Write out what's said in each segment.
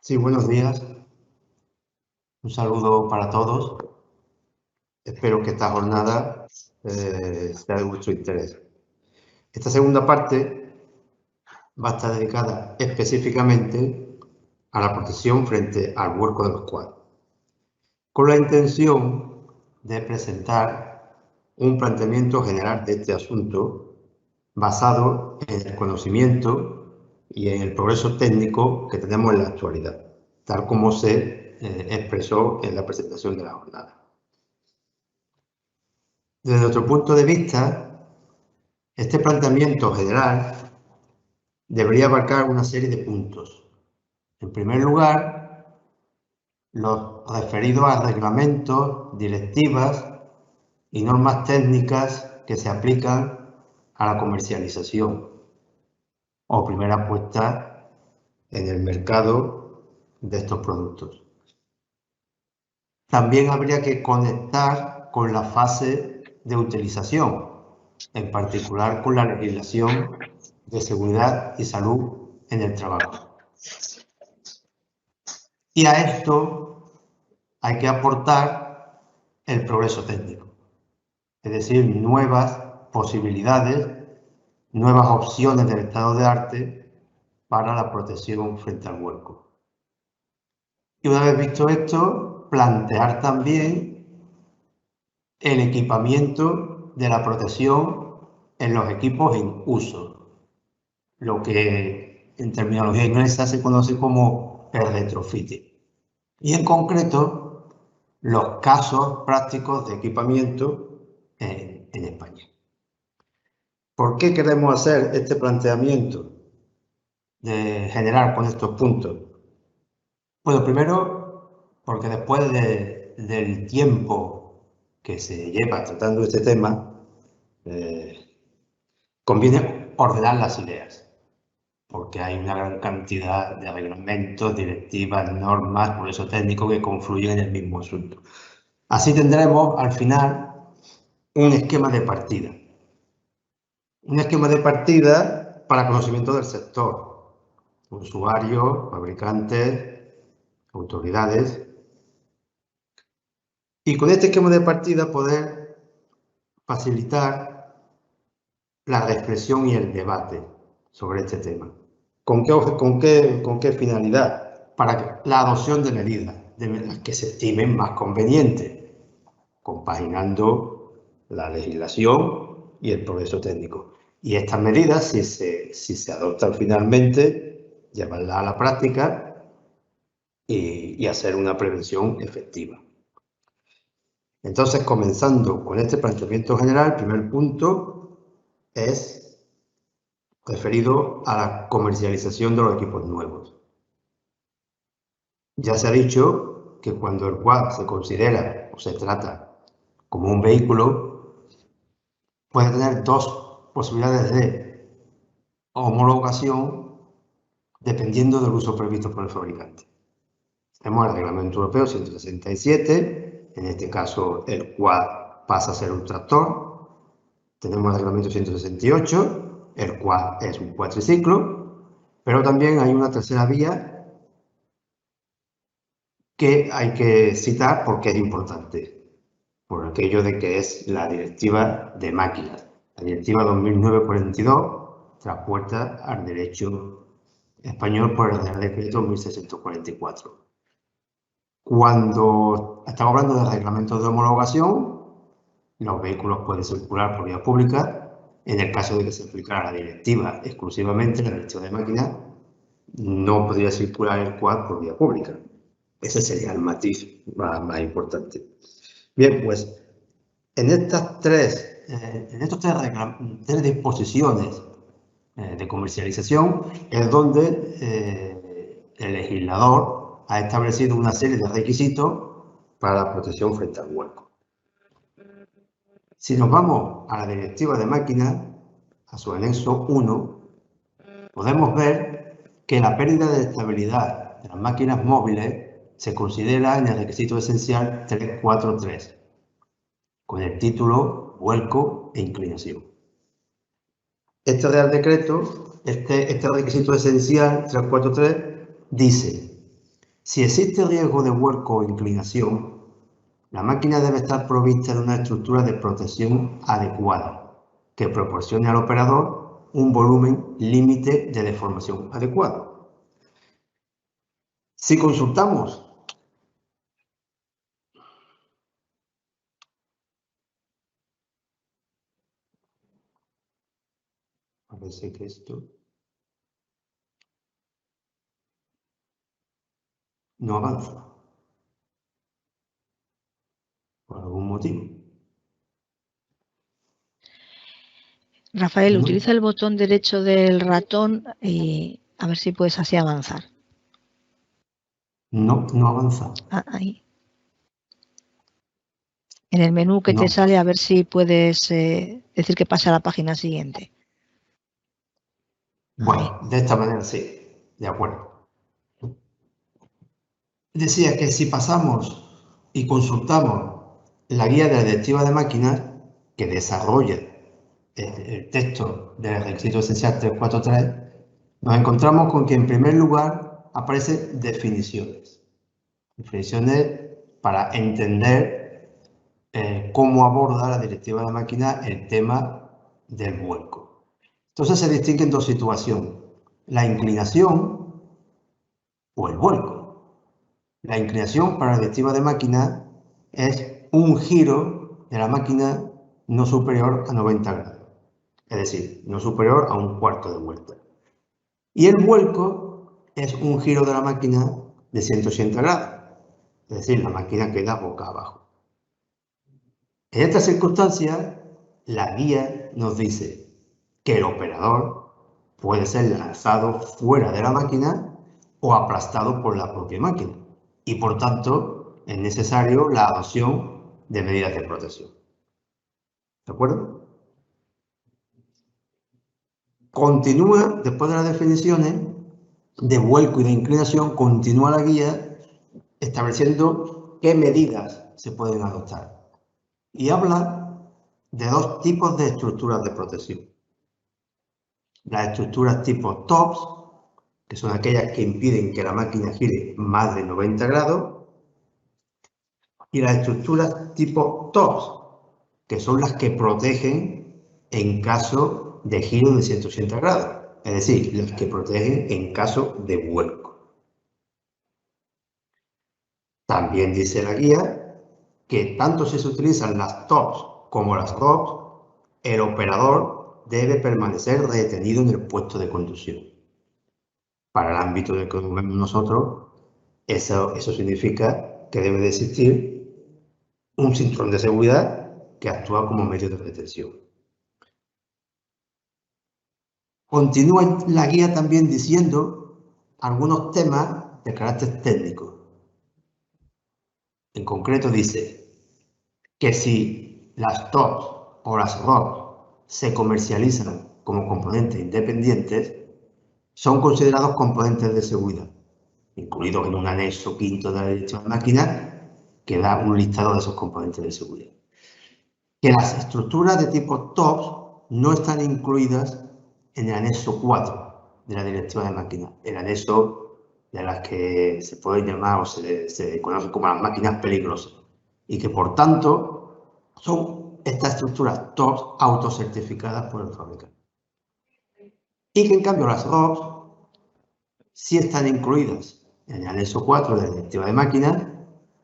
Sí, buenos días. Un saludo para todos. Espero que esta jornada sea de vuestro interés. Esta segunda parte va a estar dedicada específicamente a la protección frente al vuelco de los quads, con la intención de presentar un planteamiento general de este asunto basado en el conocimiento y en el progreso técnico que tenemos en la actualidad, tal como se expresó en la presentación de la jornada. Desde nuestro punto de vista, este planteamiento general debería abarcar una serie de puntos. En primer lugar, los referidos a reglamentos, directivas y normas técnicas que se aplican a la comercialización o primera puesta en el mercado de estos productos. También habría que conectar con la fase de utilización, en particular con la legislación de seguridad y salud en el trabajo. Y a esto hay que aportar el progreso técnico, es decir, nuevas posibilidades, nuevas opciones del estado de arte para la protección frente al vuelco. Y una vez visto esto, plantear también el equipamiento de la protección en los equipos en uso, lo que en terminología inglesa se conoce como el retrofitting. Y en concreto, los casos prácticos de equipamiento en España. ¿Por qué queremos hacer este planteamiento general con estos puntos? Bueno, primero, porque después del tiempo que se lleva tratando este tema, conviene ordenar las ideas, porque hay una gran cantidad de reglamentos, directivas, normas, progreso técnico que confluyen en el mismo asunto. Así tendremos al final un esquema de partida. Un esquema de partida para conocimiento del sector, usuarios, fabricantes, autoridades. Y con este esquema de partida poder facilitar la reflexión y el debate sobre este tema. ¿Con qué finalidad? Para la adopción de medidas que se estimen más convenientes, compaginando la legislación y el progreso técnico. Y estas medidas, si se adoptan finalmente, llevarlas a la práctica y hacer una prevención efectiva. Entonces, comenzando con este planteamiento general, el primer punto es referido a la comercialización de los equipos nuevos. Ya se ha dicho que cuando el quad se considera o se trata como un vehículo, puede tener dos posibilidades de homologación dependiendo del uso previsto por el fabricante. Tenemos el Reglamento Europeo 167, en este caso el quad pasa a ser un tractor. Tenemos el Reglamento 168, el quad es un cuatriciclo, pero también hay una tercera vía que hay que citar porque es importante, por aquello de que es la Directiva de Máquinas, la Directiva 2009/42, traspuesta al derecho español por el Real Decreto 1644. Cuando estamos hablando de reglamentos de homologación, los vehículos pueden circular por vía pública. En el caso de que se aplicara la directiva exclusivamente, la directiva de máquinas, no podría circular el quad por vía pública. Ese sería el matiz más importante. Bien, pues en estas tres disposiciones de comercialización es donde el legislador ha establecido una serie de requisitos para la protección frente al vuelco. Si nos vamos a la directiva de máquinas, a su anexo 1, podemos ver que la pérdida de estabilidad de las máquinas móviles se considera en el requisito esencial 343, con el título vuelco e inclinación. Este Real Decreto, este requisito esencial 343, dice Si existe riesgo de vuelco o inclinación, la máquina debe estar provista de una estructura de protección adecuada que proporcione al operador un volumen límite de deformación adecuado. Si consultamos parece que esto no avanza por algún motivo. Rafael, utiliza el botón derecho del ratón y a ver si puedes así avanzar. No, no avanza. Ahí. En el menú que te sale, a ver si puedes decir que pase a la página siguiente. Bueno, de esta manera sí, de acuerdo. Decía que si pasamos y consultamos la guía de la directiva de máquinas que desarrolla el texto del requisito esencial 343, nos encontramos con que en primer lugar aparecen definiciones. Definiciones para entender cómo aborda la directiva de máquinas el tema del vuelco. Entonces se distinguen dos situaciones, la inclinación o el vuelco. La inclinación para la directiva de máquina es un giro de la máquina no superior a 90 grados, es decir, no superior a un cuarto de vuelta. Y el vuelco es un giro de la máquina de 180 grados, es decir, la máquina queda boca abajo. En estas circunstancias, la guía nos dice que el operador puede ser lanzado fuera de la máquina o aplastado por la propia máquina y, por tanto, es necesario la adopción de medidas de protección. ¿De acuerdo? Continúa, después de las definiciones de vuelco y de inclinación, continúa la guía estableciendo qué medidas se pueden adoptar. Y habla de dos tipos de estructuras de protección. Las estructuras tipo TOPS, que son aquellas que impiden que la máquina gire más de 90 grados, y las estructuras tipo TOPS, que son las que protegen en caso de giro de 180 grados, es decir, las que protegen en caso de vuelco. También dice la guía que tanto si se utilizan las TOPS como las ROPS, el operador debe permanecer retenido en el puesto de conducción. Para el ámbito en el que nos vemos nosotros, eso significa que debe de existir un cinturón de seguridad que actúa como medio de retención. Continúa la guía también diciendo algunos temas de carácter técnico. En concreto dice que si las TOPS o las ROPS se comercializan como componentes independientes, son considerados componentes de seguridad, incluidos en un anexo quinto de la directiva de máquinas que da un listado de esos componentes de seguridad. Que las estructuras de tipo TOPS no están incluidas en el anexo 4 de la directiva de máquinas, el anexo de las que se puede llamar o se conocen como las máquinas peligrosas, y que por tanto son estas estructuras TOPS autocertificadas por el fabricante. Y que en cambio las ROPS sí están incluidas en el anexo 4 de la directiva de máquinas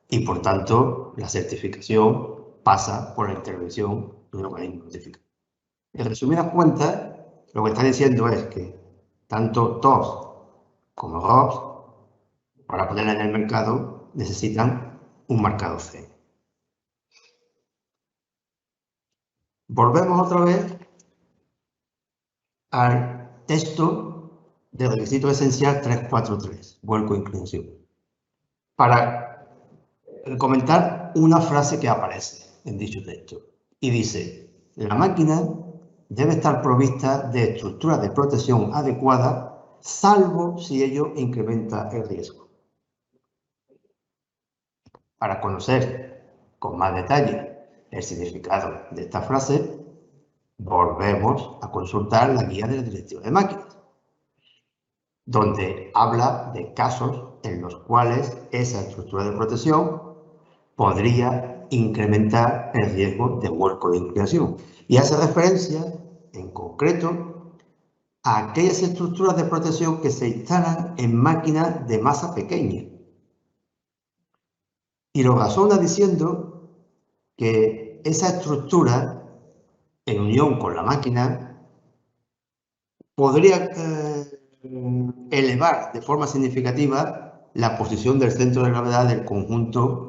y por tanto la certificación pasa por la intervención de un organismo notificado. En resumidas cuentas, lo que está diciendo es que tanto TOPS como ROPS, para ponerla en el mercado, necesitan un marcado CE. Volvemos otra vez al texto del requisito esencial 343, vuelco e inclinación, para comentar una frase que aparece en dicho texto y dice: la máquina debe estar provista de estructuras de protección adecuadas, salvo si ello incrementa el riesgo. Para conocer con más detalle el significado de esta frase, volvemos a consultar la guía de la directiva de máquinas. donde habla de casos en los cuales esa estructura de protección podría incrementar el riesgo de vuelco de inclinación. Y hace referencia, en concreto, a aquellas estructuras de protección que se instalan en máquinas de masa pequeña. Y lo razona diciendo que esa estructura, en unión con la máquina, podría elevar de forma significativa la posición del centro de gravedad del conjunto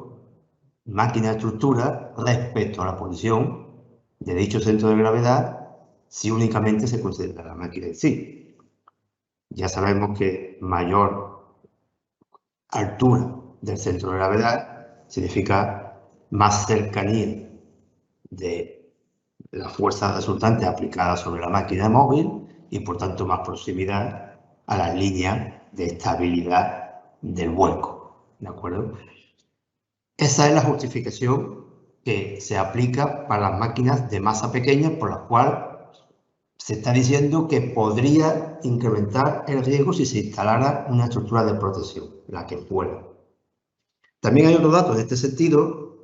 máquina-estructura respecto a la posición de dicho centro de gravedad si únicamente se considera la máquina en sí. Ya sabemos que mayor altura del centro de gravedad significa más cercanía de la fuerza resultante aplicada sobre la máquina móvil y por tanto más proximidad a las líneas de estabilidad del vuelco, ¿de acuerdo? Esa es la justificación que se aplica para las máquinas de masa pequeña, por la cual se está diciendo que podría incrementar el riesgo si se instalara una estructura de protección, la que fuera. También hay otro dato en este sentido,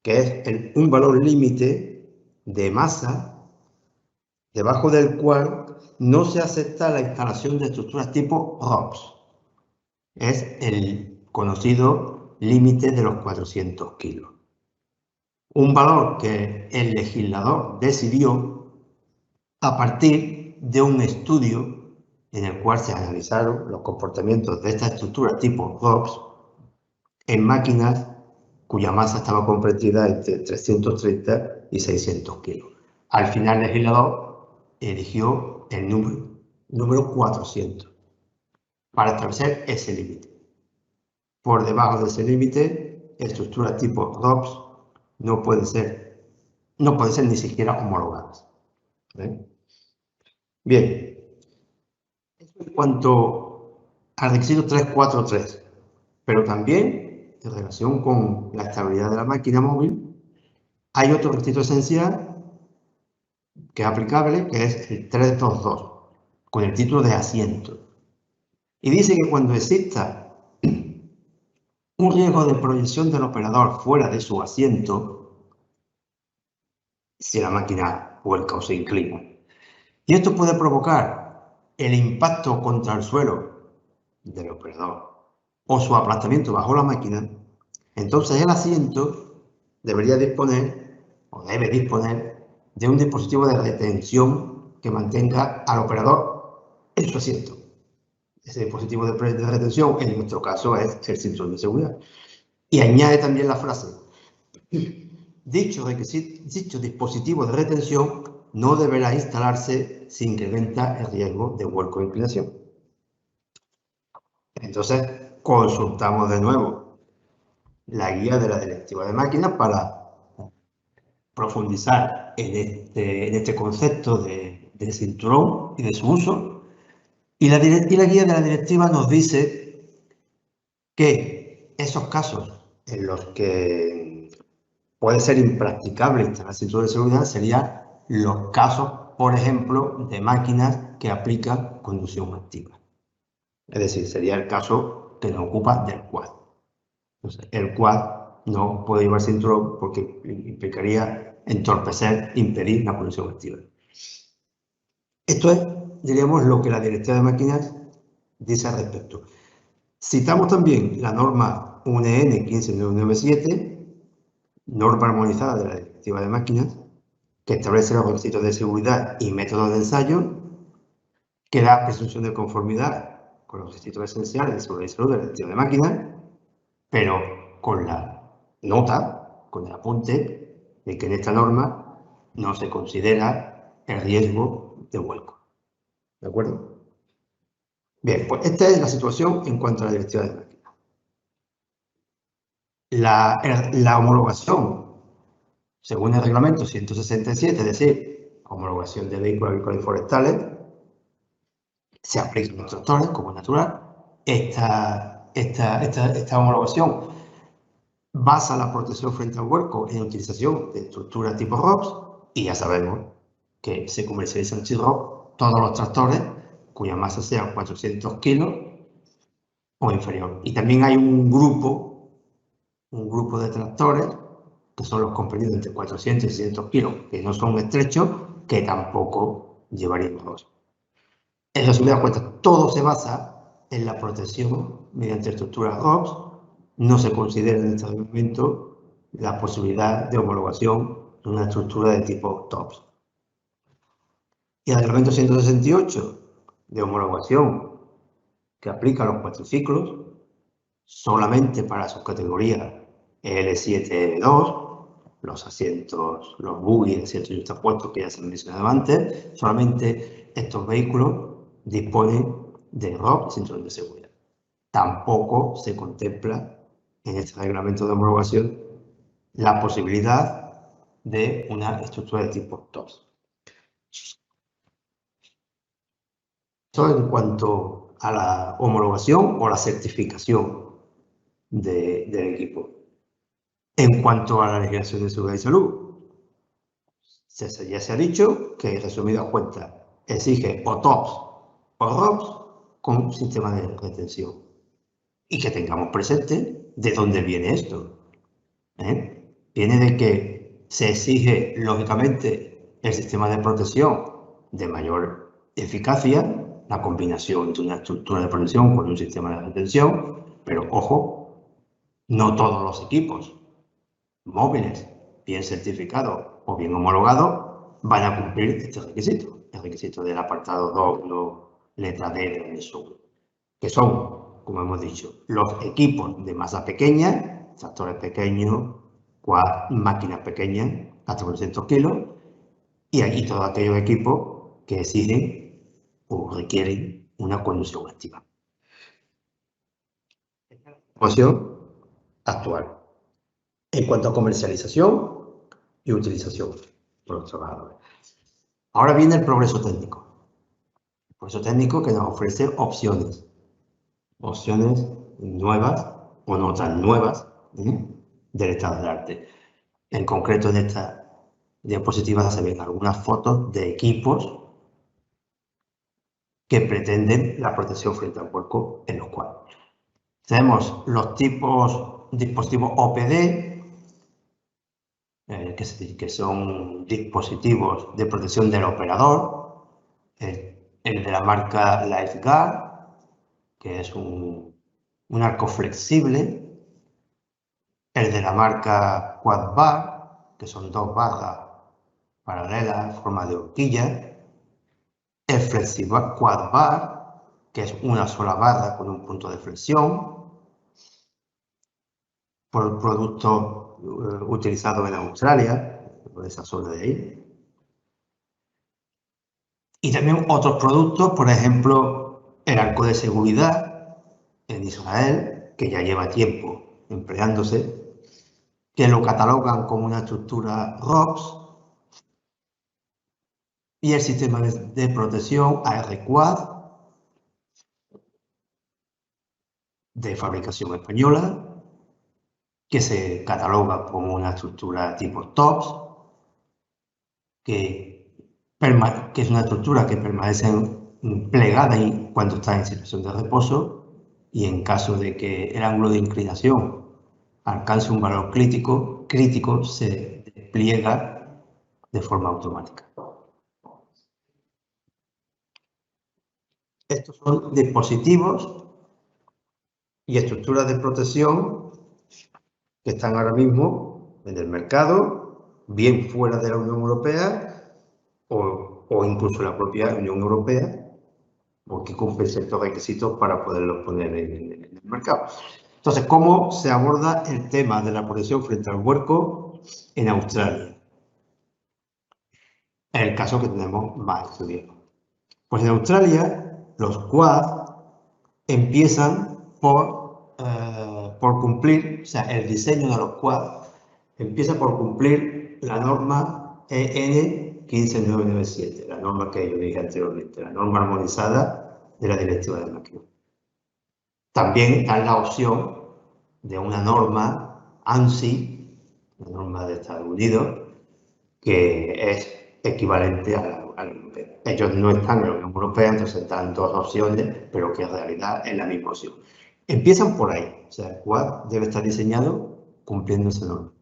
que es un valor límite de masa debajo del cual no se acepta la instalación de estructuras tipo ROPS. Es el conocido límite de los 400 kilos. Un valor que el legislador decidió a partir de un estudio en el cual se analizaron los comportamientos de estas estructuras tipo ROPS en máquinas cuya masa estaba comprendida entre 330 y 600 kilos. Al final el legislador eligió el número 400 para establecer ese límite. Por debajo de ese límite, estructuras tipo ROPS no pueden ser ni siquiera homologadas. Bien, eso en cuanto al requisito 343, pero también en relación con la estabilidad de la máquina móvil, hay otro requisito esencial que es aplicable, que es el 322, con el título de asiento. Y dice que cuando exista un riesgo de proyección del operador fuera de su asiento, si la máquina vuelca o se inclina, y esto puede provocar el impacto contra el suelo del operador o su aplastamiento bajo la máquina, entonces el asiento debería disponer o debe disponer de un dispositivo de retención que mantenga al operador en su asiento. Ese dispositivo de retención, en nuestro caso, es el cinturón de seguridad. Y añade también la frase: dicho dispositivo de retención no deberá instalarse si incrementa el riesgo de vuelco e inclinación. Entonces, consultamos de nuevo la guía de la Directiva de Máquinas para profundizar en este concepto de cinturón y de su uso. Y la guía de la directiva nos dice que esos casos en los que puede ser impracticable instalar cinturón de seguridad serían los casos, por ejemplo, de máquinas que aplican conducción activa. Es decir, sería el caso que nos ocupa del quad. Entonces, el quad no puede llevar cinturón porque implicaría entorpecer, impedir la conducción activa. Esto es, diríamos, lo que la Directiva de Máquinas dice al respecto. Citamos también la norma UNN 15997, norma armonizada de la Directiva de Máquinas, que establece los requisitos de seguridad y métodos de ensayo, que da presunción de conformidad con los requisitos esenciales de seguridad y salud de la Directiva de Máquinas, pero con la nota, con el apunte de que en esta norma no se considera el riesgo de vuelco. ¿De acuerdo? Bien, pues esta es la situación en cuanto a la Directiva de Máquinas. La homologación, según el reglamento 167, es decir, homologación de vehículos agrícolas y forestales, se aplica en los tractores, como es natural. Esta homologación basa la protección frente al vuelco en utilización de estructuras tipo ROPS, y ya sabemos que se comercializan SIROP todos los tractores cuya masa sea 400 kilos o inferior. Y también hay un grupo de tractores que son los comprendidos entre 400 y 600 kilos, que no son estrechos, que tampoco llevaríamos. En resumidas cuentas, todo se basa en la protección mediante estructuras ROPS. No se considera en este momento la posibilidad de homologación de una estructura de tipo TOPS. Y el reglamento 168 de homologación que aplica a los cuatriciclos solamente para sus categorías L7, L2, los asientos, los buggy, asientos yuxtapuestos que ya se han mencionado antes, solamente estos vehículos disponen de ROP, cinturón de seguridad. Tampoco se contempla en este reglamento de homologación la posibilidad de una estructura de tipo TOPS. Eso en cuanto a la homologación o la certificación del equipo. En cuanto a la legislación de seguridad y salud, ya se ha dicho que, resumidas cuentas, exige o TOPS o ROPS con un sistema de retención. Y que tengamos presente de dónde viene esto. Viene de que se exige, lógicamente, el sistema de protección de mayor eficacia, la combinación de una estructura de protección con un sistema de retención, pero ojo, no todos los equipos móviles bien certificados o bien homologados van a cumplir este requisito, el requisito del apartado 2, letra D del anexo, que son, como hemos dicho, los equipos de masa pequeña, tractores pequeños, máquinas pequeñas, hasta 400 kilos, y aquí todos aquellos equipos que exigen o requieren una conducción activa. Situación actual. En cuanto a comercialización y utilización por los trabajadores. Ahora viene el progreso técnico. El progreso técnico que nos ofrece opciones nuevas o no tan nuevas del estado del arte. En concreto, en esta diapositiva se ven algunas fotos de equipos que pretenden la protección frente al vuelco en los cuales tenemos los dispositivos OPD, que son dispositivos de protección del operador, el de la marca LifeGuard, que es un arco flexible, el de la marca QuadBar, que son dos barras paralelas en forma de horquilla, el FlexiBar QuadBar, que es una sola barra con un punto de flexión, por producto utilizado en Australia, por esa zona de ahí. Y también otros productos, por ejemplo, el arco de seguridad en Israel, que ya lleva tiempo empleándose, que lo catalogan como una estructura ROPS, y el sistema de protección ARQuad, de fabricación española, que se cataloga como una estructura tipo TOPS, que es una estructura que permanece plegada cuando está en situación de reposo, y en caso de que el ángulo de inclinación alcance un valor crítico se despliega de forma automática. Estos son dispositivos y estructuras de protección que están ahora mismo en el mercado, bien fuera de la Unión Europea o incluso la propia Unión Europea, porque cumplen ciertos requisitos para poderlos poner en el mercado. Entonces, ¿cómo se aborda el tema de la protección frente al vuelco en Australia? En el caso que tenemos más estudiado. Pues en Australia, los quad empiezan por cumplir, o sea, el diseño de los quad empieza por cumplir la norma EN 15997, la norma que yo dije anteriormente, la norma armonizada de la Directiva de máquinas. También dan la opción de una norma ANSI, una norma de Estados Unidos, que es equivalente a la a la Unión Europea. Ellos no están en la Unión Europea, entonces dan dos opciones, pero que en realidad es la misma opción. Empiezan por ahí, o sea, el Quad debe estar diseñado cumpliendo ese norma.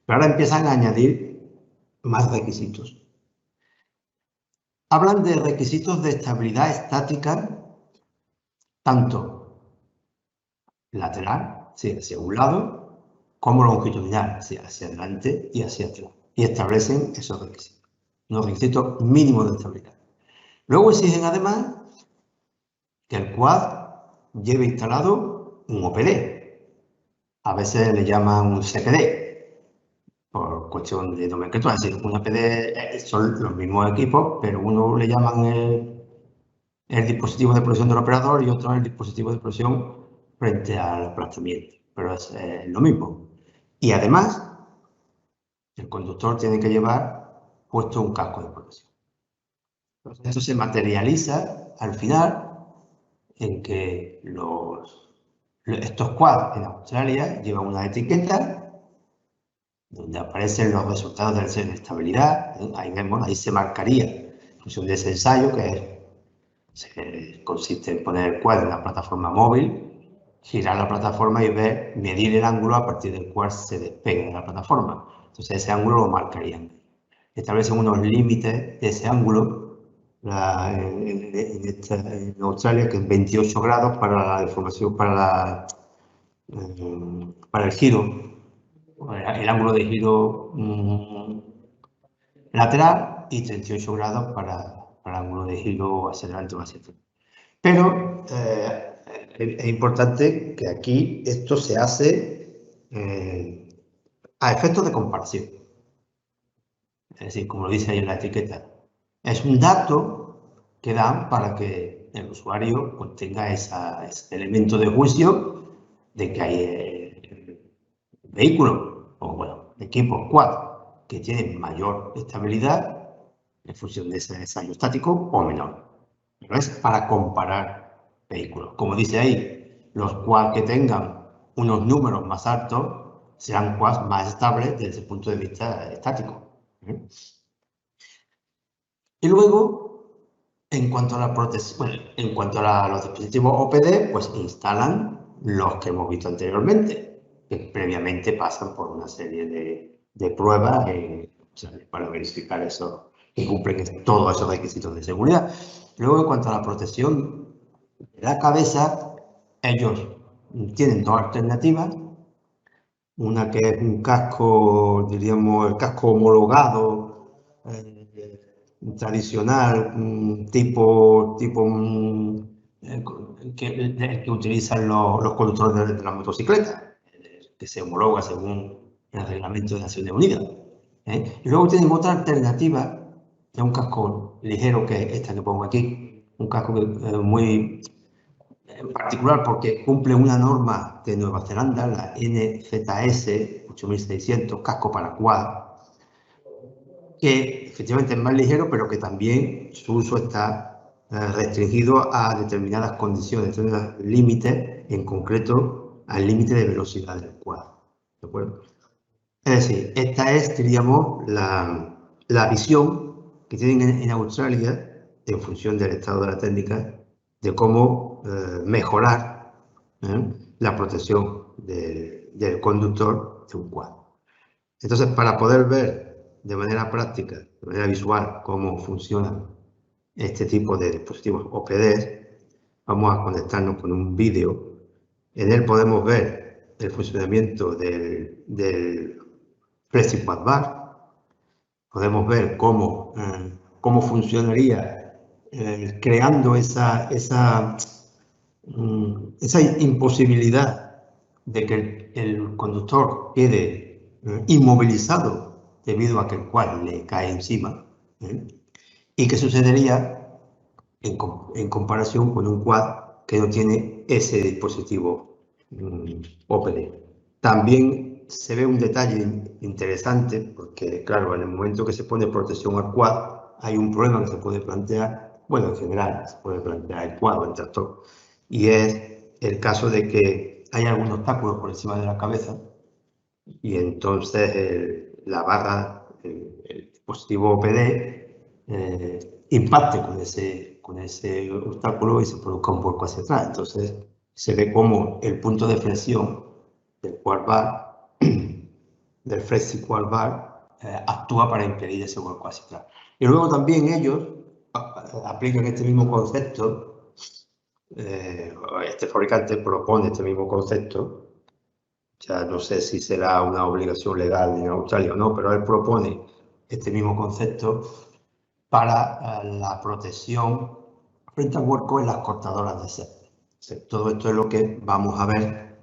Pero ahora empiezan a añadir más requisitos. Hablan de requisitos de estabilidad estática, tanto lateral, sí, hacia un lado, como longitudinal, sí, hacia adelante y hacia atrás. Y establecen esos requisitos, unos requisitos mínimos de estabilidad. Luego exigen además que el Quad lleve instalado un OPD. A veces le llaman un CPD, por cuestión de nomenclatura. Es decir, un OPD son los mismos equipos, pero uno le llaman el dispositivo de protección del operador y otro el dispositivo de protección frente al aplastamiento. Pero es lo mismo. Y además, el conductor tiene que llevar puesto un casco de protección. Entonces, esto se materializa al final en que estos quads en Australia llevan una etiqueta donde aparecen los resultados del test de estabilidad. Ahí vemos, ahí se marcaría en función de ese ensayo, que consiste en poner el quad en la plataforma móvil, girar la plataforma y medir el ángulo a partir del cual se despega de la plataforma. Entonces ese ángulo lo marcarían. Establecen unos límites de ese ángulo en Australia, que es 28 grados para la deformación, para el giro, el ángulo de giro lateral, y 38 grados para el ángulo de giro hacia adelante o hacia atrás. Pero es importante que aquí esto se hace a efectos de comparación. Es decir, como lo dice ahí en la etiqueta, es un dato que dan para que el usuario pues, tenga ese elemento de juicio de que hay vehículos o bueno, equipos quad que tienen mayor estabilidad en función de ese ensayo estático o menor. Pero es para comparar vehículos. Como dice ahí, los quad que tengan unos números más altos serán quads más estables desde el punto de vista estático. Y luego, en cuanto a la protección, bueno, en cuanto a los dispositivos OPD, pues instalan los que hemos visto anteriormente, que previamente pasan por una serie de pruebas para verificar eso, que cumplen todos esos requisitos de seguridad. Luego, en cuanto a la protección de la cabeza, ellos tienen dos alternativas. Una que es un casco, diríamos, el casco homologado, tradicional, tipo que utilizan los conductores de la motocicleta, que se homologa según el reglamento de Naciones Unidas. Y luego tienen otra alternativa de un casco ligero, que es esta que pongo aquí, un casco muy en particular porque cumple una norma de Nueva Zelanda, la NZS 8600, casco para quad, que efectivamente es más ligero, pero que también su uso está restringido a determinadas condiciones, determinados límites, en concreto al límite de velocidad del quad. ¿De acuerdo? Es decir, esta es, diríamos, la visión que tienen en Australia, en función del estado de la técnica, de cómo mejorar la protección del conductor de un quad. Entonces, para poder ver de manera práctica, de manera visual, cómo funcionan este tipo de dispositivos OPD, vamos a conectarnos con un vídeo. En él podemos ver el funcionamiento del FlexiQuad Bar. Podemos ver cómo funcionaría creando esa imposibilidad de que el conductor quede inmovilizado debido a que el quad le cae encima. ¿Y qué sucedería en comparación con un quad que no tiene ese dispositivo OPD? También se ve un detalle interesante porque, claro, en el momento que se pone protección al quad, hay un problema que se puede plantear, bueno, en general se puede plantear el quad o el tractor, y es el caso de que hay algún obstáculo por encima de la cabeza y entonces la barra, el dispositivo OPD, impacte con ese obstáculo y se produzca un vuelco hacia atrás. Entonces se ve como el punto de flexión del quad bar, del flexi quad bar, actúa para impedir ese vuelco hacia atrás. Y luego también ellos aplican este mismo concepto, este fabricante propone este mismo concepto. Ya no sé si será una obligación legal en Australia o no, pero él propone este mismo concepto para la protección frente al vuelco en las cortadoras de césped. Todo esto es lo que vamos a ver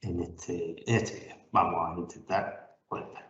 en este video. Vamos a intentar conectar.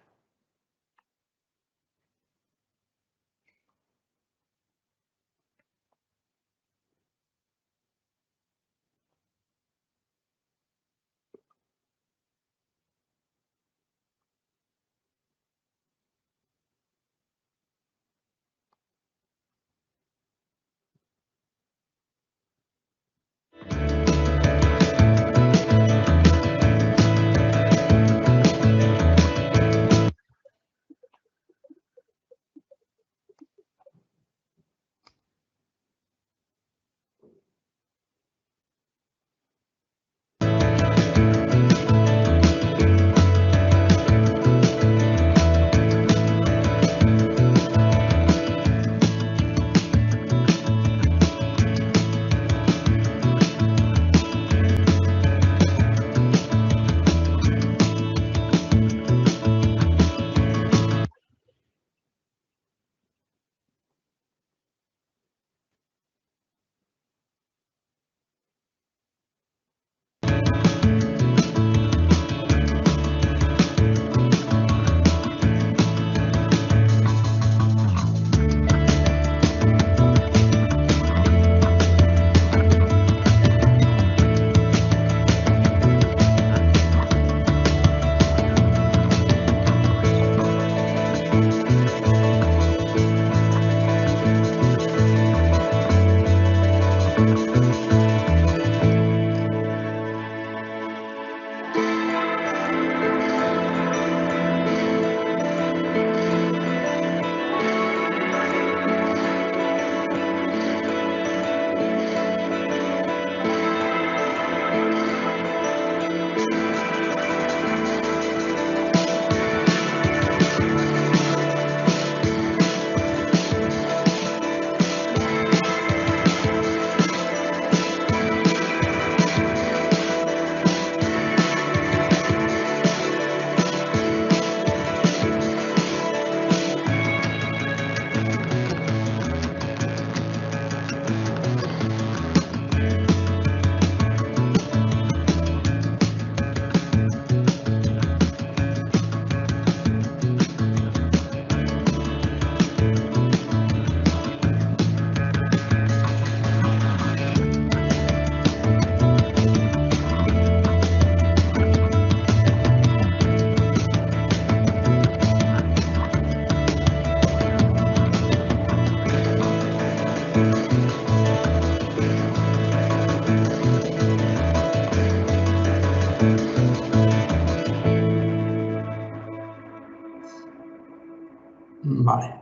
Vale.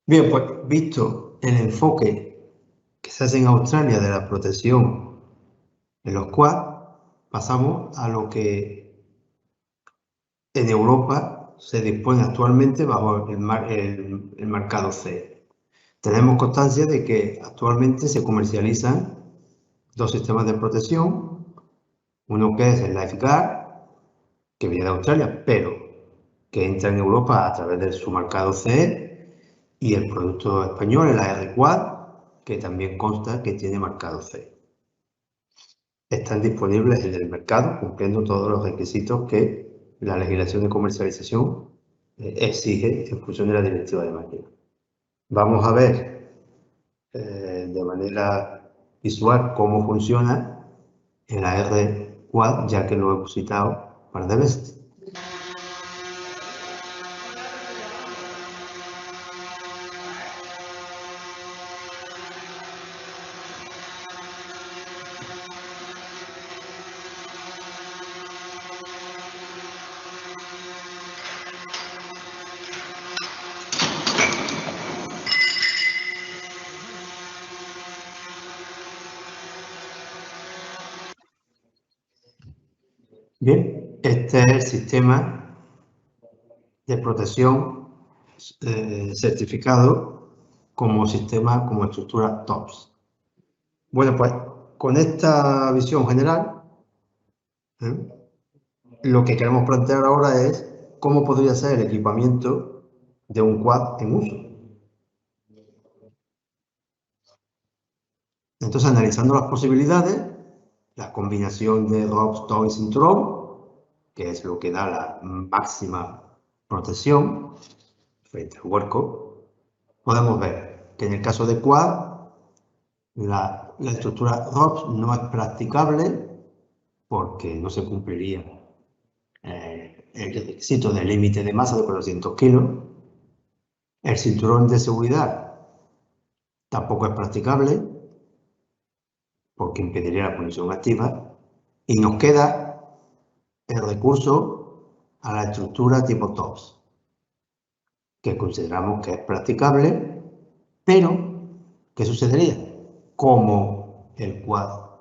Bien, pues visto el enfoque que se hace en Australia de la protección en los quads, pasamos a lo que en Europa se dispone actualmente bajo el marcado CE. Tenemos constancia de que actualmente se comercializan dos sistemas de protección, uno que es el LifeGuard, que viene de Australia, pero que entra en Europa a través de su marcado CE, y el producto español, el AR-Quad, que también consta que tiene marcado CE. Están disponibles en el mercado, cumpliendo todos los requisitos que la legislación de comercialización exige en función de la directiva de máquina. Vamos a ver de manera visual cómo funciona el AR-Quad, ya que lo hemos citado un par de veces. Bien, este es el sistema de protección certificado como sistema, como estructura TOPS. Bueno, pues con esta visión general, lo que queremos plantear ahora es cómo podría ser el equipamiento de un quad en uso. Entonces, analizando las posibilidades, la combinación de ROPS, TOW y cinturón, que es lo que da la máxima protección frente al huerco, podemos ver que en el caso de quad, la estructura ROPS no es practicable porque no se cumpliría el requisito del límite de masa de 400 kilos. El cinturón de seguridad tampoco es practicable porque impediría la conexión activa. Y nos queda el recurso a la estructura tipo TOPS, que consideramos que es practicable, pero ¿qué sucedería? Como el quad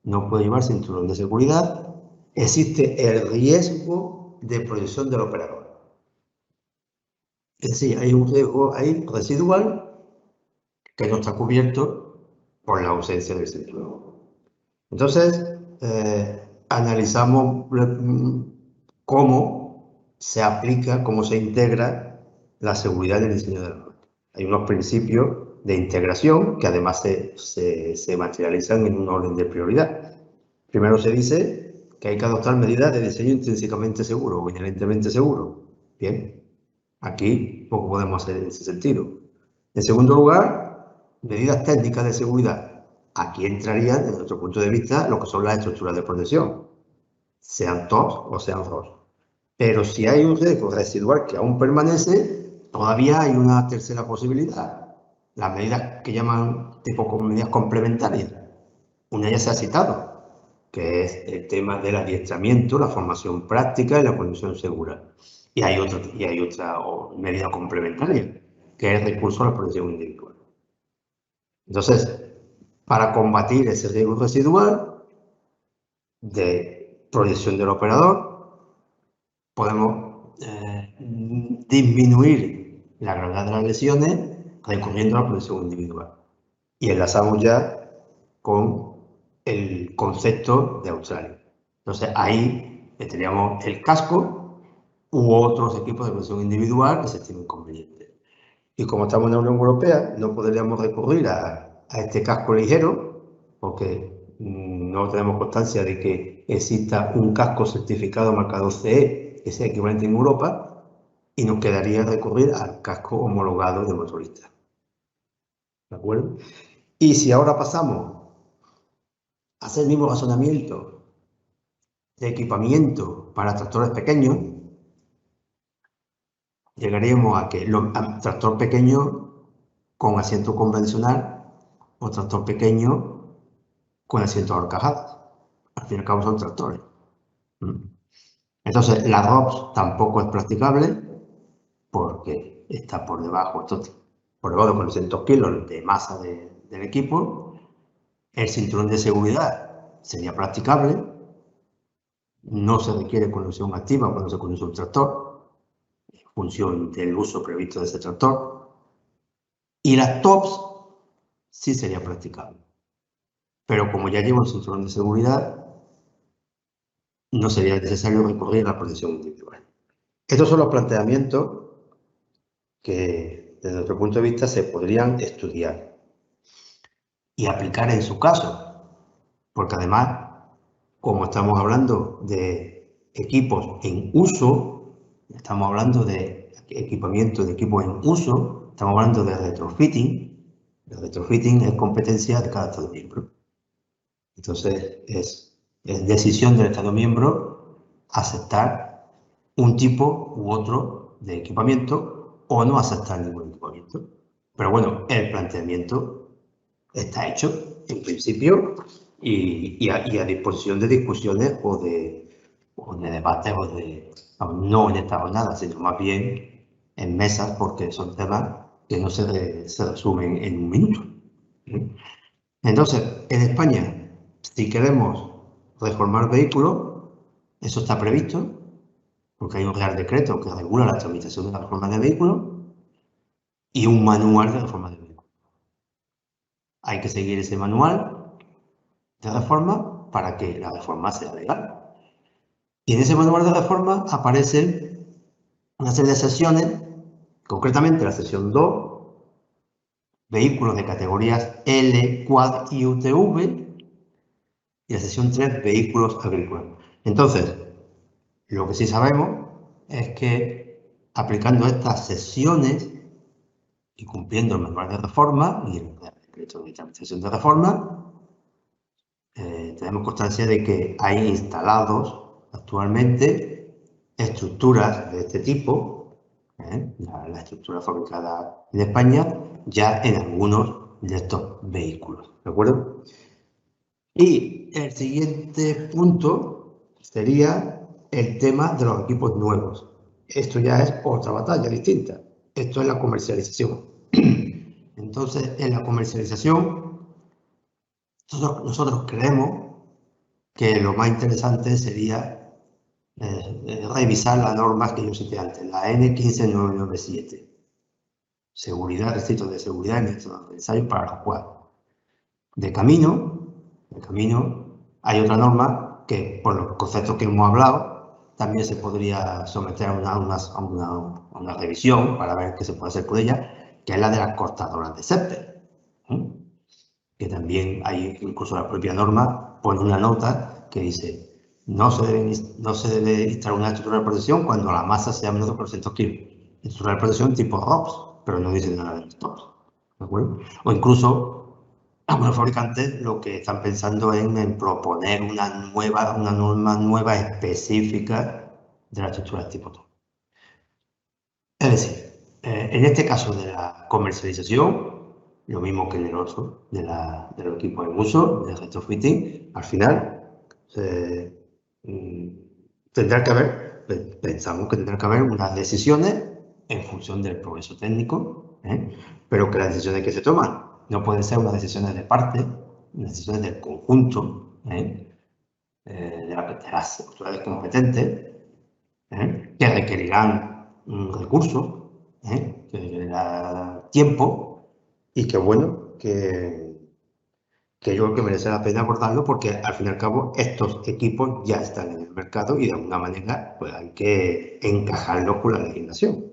no puede llevar cinturón de seguridad, existe el riesgo de proyección del operador. Es decir, hay un riesgo ahí residual que no está cubierto por la ausencia del cinturón. Entonces, analizamos cómo se aplica, cómo se integra la seguridad del diseño de la norma. Hay unos principios de integración que además se materializan en un orden de prioridad. Primero se dice que hay que adoptar medidas de diseño intrínsecamente seguro o inherentemente seguro. Bien, aquí poco podemos hacer en ese sentido. En segundo lugar, medidas técnicas de seguridad. Aquí entrarían, desde nuestro punto de vista, lo que son las estructuras de protección, sean TOPS o sean ROS. Pero si hay un riesgo residual que aún permanece, todavía hay una tercera posibilidad. Las medidas que llaman tipo como medidas complementarias. Una ya se ha citado, que es el tema del adiestramiento, la formación práctica y la conducción segura. Y hay otra medida complementaria, que es el recurso a la protección individual. Entonces, para combatir ese riesgo residual de proyección del operador, podemos disminuir la gravedad de las lesiones recurriendo a la protección individual. Y enlazamos ya con el concepto de Australia. Entonces, ahí tendríamos el casco u otros equipos de protección individual que se estimen convenientes. Y como estamos en la Unión Europea, no podríamos recurrir a este casco ligero, porque no tenemos constancia de que exista un casco certificado marcado CE, que sea equivalente en Europa, y nos quedaría recurrir al casco homologado de motorista. ¿De acuerdo? Y si ahora pasamos a hacer el mismo razonamiento de equipamiento para tractores pequeños, llegaríamos a que el tractor pequeño con asiento convencional o tractor pequeño con asiento a horcajadas. Al fin y al cabo son tractores. Entonces, la ROPS tampoco es practicable porque está por debajo, por debajo de 400 kilos de masa del equipo. El cinturón de seguridad sería practicable. No se requiere conducción activa cuando se conduce un tractor, en función del uso previsto de ese tractor. Y las TOPS sí sería practicable. Pero como ya llevo el cinturón de seguridad, no sería necesario recurrir a la protección individual. Estos son los planteamientos que, desde nuestro punto de vista, se podrían estudiar y aplicar en su caso, porque además, como estamos hablando de equipos en uso, estamos hablando de equipamiento de equipos en uso, estamos hablando de retrofitting. El retrofitting es competencia de cada Estado miembro. Entonces, es decisión del Estado miembro aceptar un tipo u otro de equipamiento o no aceptar ningún equipamiento. Pero bueno, el planteamiento está hecho en principio y a disposición de discusiones o de debates no en esta jornada, sino más bien en mesas, porque son temas que no se resumen en un minuto. Entonces, en España, si queremos reformar vehículos, Eso está previsto porque hay un Real Decreto que regula la tramitación de la reforma de vehículos y un manual de reforma de vehículos. Hay que seguir ese manual de reforma para que la reforma sea legal. Y en ese manual de reforma aparecen una serie de sesiones, concretamente la sesión 2, vehículos de categorías L, Quad y UTV, y la sesión 3, vehículos agrícolas. Entonces, lo que sí sabemos es que aplicando estas sesiones y cumpliendo el manual de reforma y el decreto de tramitación de reforma, tenemos constancia de que hay instalados actualmente estructuras de este tipo, la estructura fabricada en España, ya en algunos de estos vehículos, ¿de acuerdo? Y el siguiente punto sería el tema de los equipos nuevos. Esto ya es otra batalla distinta. Esto es la comercialización. Entonces, en la comercialización, nosotros creemos que lo más interesante sería revisar las normas que yo cité antes, la N15997, seguridad, requisitos de seguridad y métodos de ensayo para los cuadros. De camino hay otra norma que, por los conceptos que hemos hablado, también se podría someter a una revisión para ver qué se puede hacer con ella, que es la de las cortadoras de césped. Que también hay, incluso la propia norma pone una nota que dice no se debe instalar una estructura de protección cuando la masa sea menos de 400 kilos. Estructura de protección tipo ROPS, pero no dice nada de ROPS, ¿de acuerdo? O incluso algunos fabricantes lo que están pensando en proponer una norma nueva específica de la estructura de tipo TOP. Es decir, en este caso de la comercialización, lo mismo que en el otro, de los equipos en uso, de retrofitting, al final tendrá que haber, pensamos que tendrá que haber unas decisiones en función del progreso técnico, pero que las decisiones que se toman no pueden ser unas decisiones de parte, unas decisiones del conjunto de las autoridades competentes, que requerirán recursos, que requerirá tiempo y que bueno, que yo creo que merece la pena abordarlo porque al fin y al cabo estos equipos ya están en el mercado y de alguna manera pues hay que encajarlos con la legislación.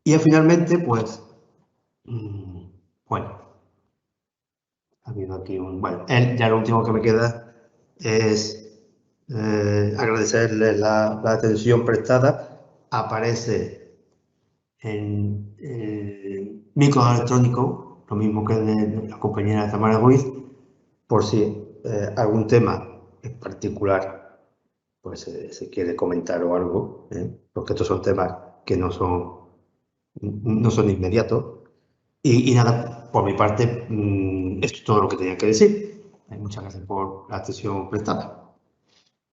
Y finalmente pues, bueno, ha habido aquí ya lo último que me queda es agradecerles la atención prestada. Aparece en micro electrónico, lo mismo que de la compañera Tamara Ruiz, por si algún tema en particular pues se quiere comentar o algo, porque estos son temas que no son inmediatos. Y nada, por mi parte, esto es todo lo que tenía que decir. Muchas gracias por la atención prestada.